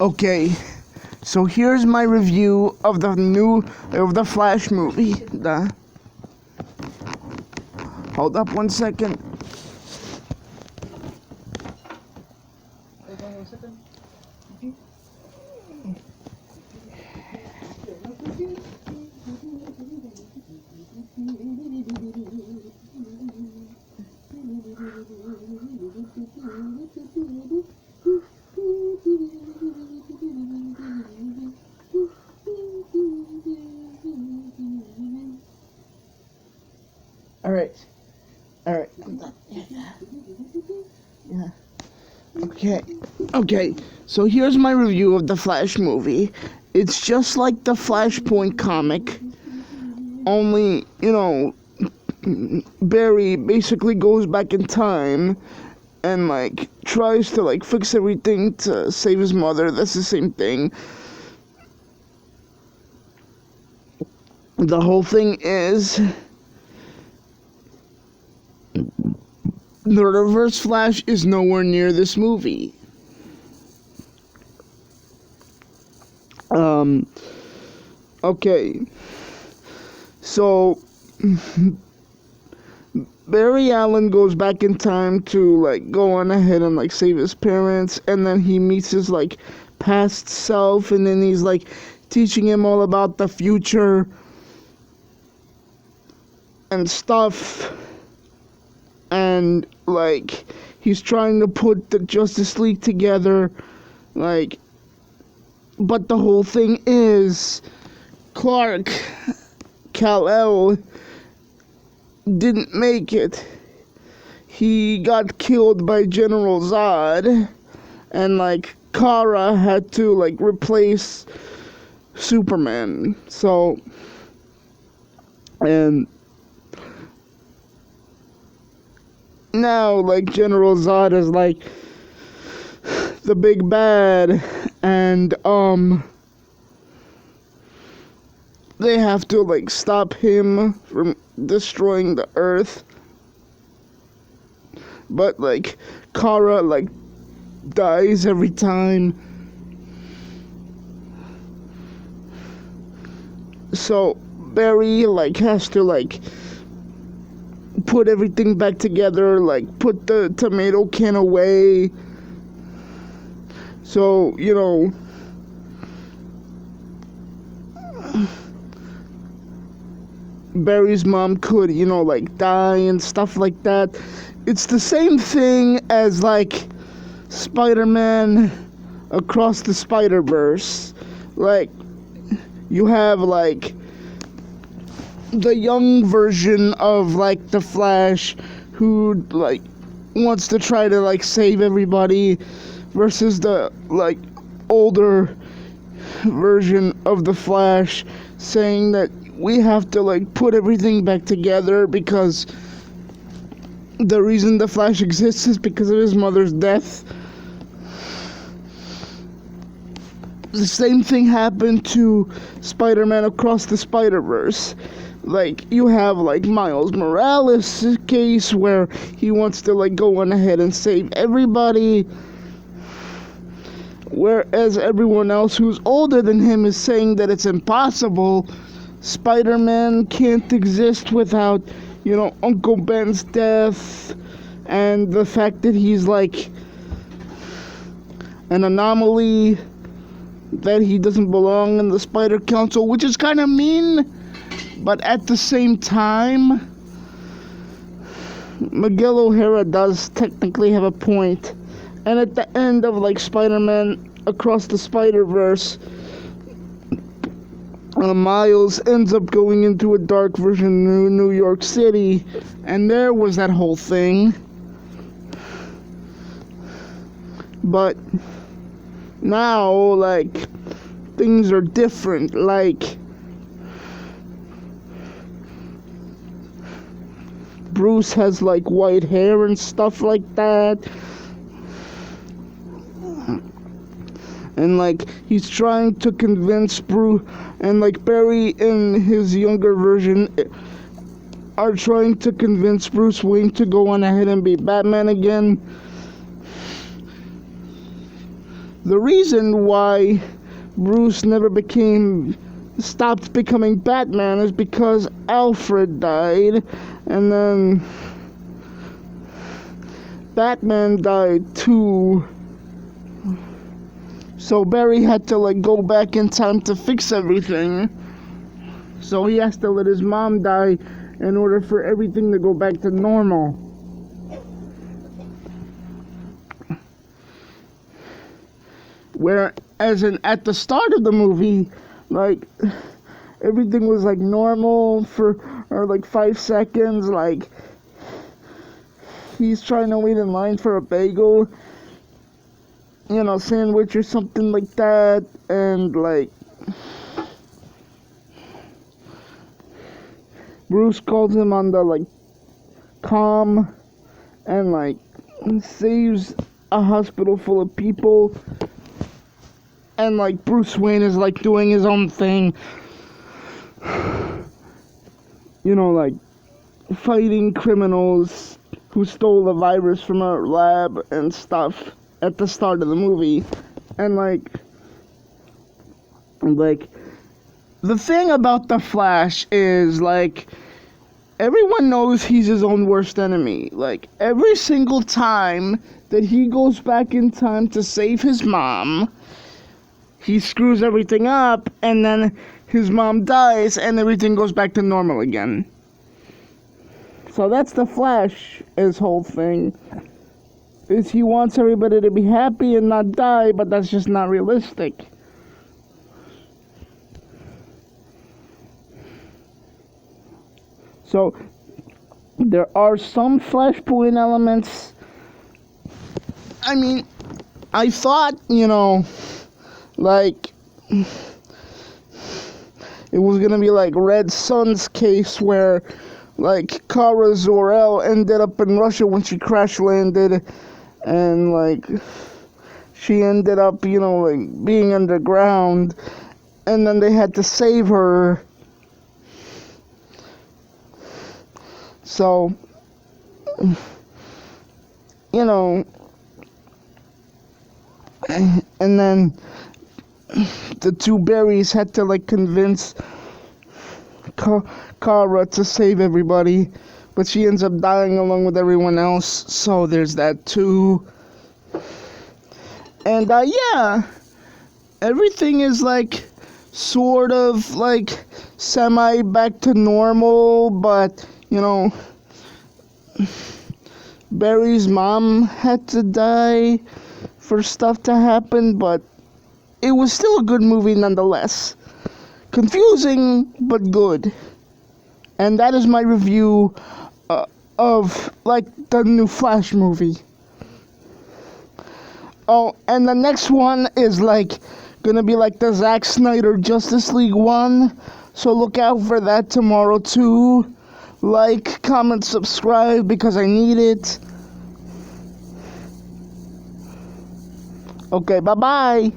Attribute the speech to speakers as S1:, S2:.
S1: Okay, so here's my review of the Flash movie. Hold up 1 second. Alright. I'm done. Yeah. Okay. So here's my review of the Flash movie. It's just like the Flashpoint comic. Only, Barry basically goes back in time and, tries to, fix everything to save his mother. That's the same thing. The whole thing is the Reverse Flash is nowhere near this movie. Okay. So, Barry Allen goes back in time to, go on ahead and, save his parents, and then he meets his, past self, and then he's, teaching him all about the future and stuff, and, he's trying to put the Justice League together, but the whole thing is, Clark Kal-El didn't make it. He got killed by General Zod, and, Kara had to, replace Superman. So, and now, General Zod is, the big bad, and, they have to, stop him from destroying the Earth. But, Kara, dies every time. So, Barry, has to, put everything back together, put the tomato can away. So, Barry's mom could, die and stuff like that. It's the same thing as, Spider-Man Across the Spider-Verse. You have, the young version of, the Flash who, wants to try to, save everybody versus the, older version of the Flash saying that we have to, put everything back together because the reason the Flash exists is because of his mother's death. The same thing happened to Spider-Man Across the Spider-Verse. You have, Miles Morales' case where he wants to, go on ahead and save everybody, whereas everyone else who's older than him is saying that it's impossible. Spider-Man can't exist without, Uncle Ben's death, and the fact that he's, an anomaly, that he doesn't belong in the Spider Council, which is kind of mean, but at the same time, Miguel O'Hara does technically have a point. And at the end of, Spider-Man Across the Spider-Verse, Miles ends up going into a dark version of New York City, and there was that whole thing. But now, things are different. Bruce has, white hair and stuff like that. And, he's trying to convince Bruce, and, Barry in his younger version are trying to convince Bruce Wayne to go on ahead and be Batman again. the reason why Bruce never stopped becoming Batman is because Alfred died, and then Batman died too. So Barry had to like go back in time to fix everything. So he has to let his mom die in order for everything to go back to normal. Whereas at the start of the movie, like, everything was like normal or like 5 seconds, like he's trying to wait in line for a bagel, sandwich or something like that, and like Bruce calls him on the like comm and like saves a hospital full of people, and like Bruce Wayne is like doing his own thing, like fighting criminals who stole the virus from our lab and stuff at the start of the movie. And like the thing about the Flash is like everyone knows he's his own worst enemy. Like every single time that he goes back in time to save his mom, he screws everything up, and then his mom dies and everything goes back to normal again. So that's the Flash, his whole thing, is he wants everybody to be happy and not die, but that's just not realistic. So there are some Flashpoint elements. I mean, I thought, like it was gonna be like Red Son's case where like Kara Zor-El ended up in Russia when she crash landed, and like she ended up like being underground, and then they had to save her. So and then the two Barrys had to like convince Kara to save everybody, but she ends up dying along with everyone else, so there's that too. And yeah, everything is like sort of like semi back to normal, but Barry's mom had to die for stuff to happen, but it was still a good movie nonetheless. Confusing, but good. And that is my review of, like, the new Flash movie. Oh, and the next one is, like, gonna be like the Zack Snyder Justice League one. So look out for that tomorrow, too. Like, comment, subscribe, because I need it. Okay, bye-bye.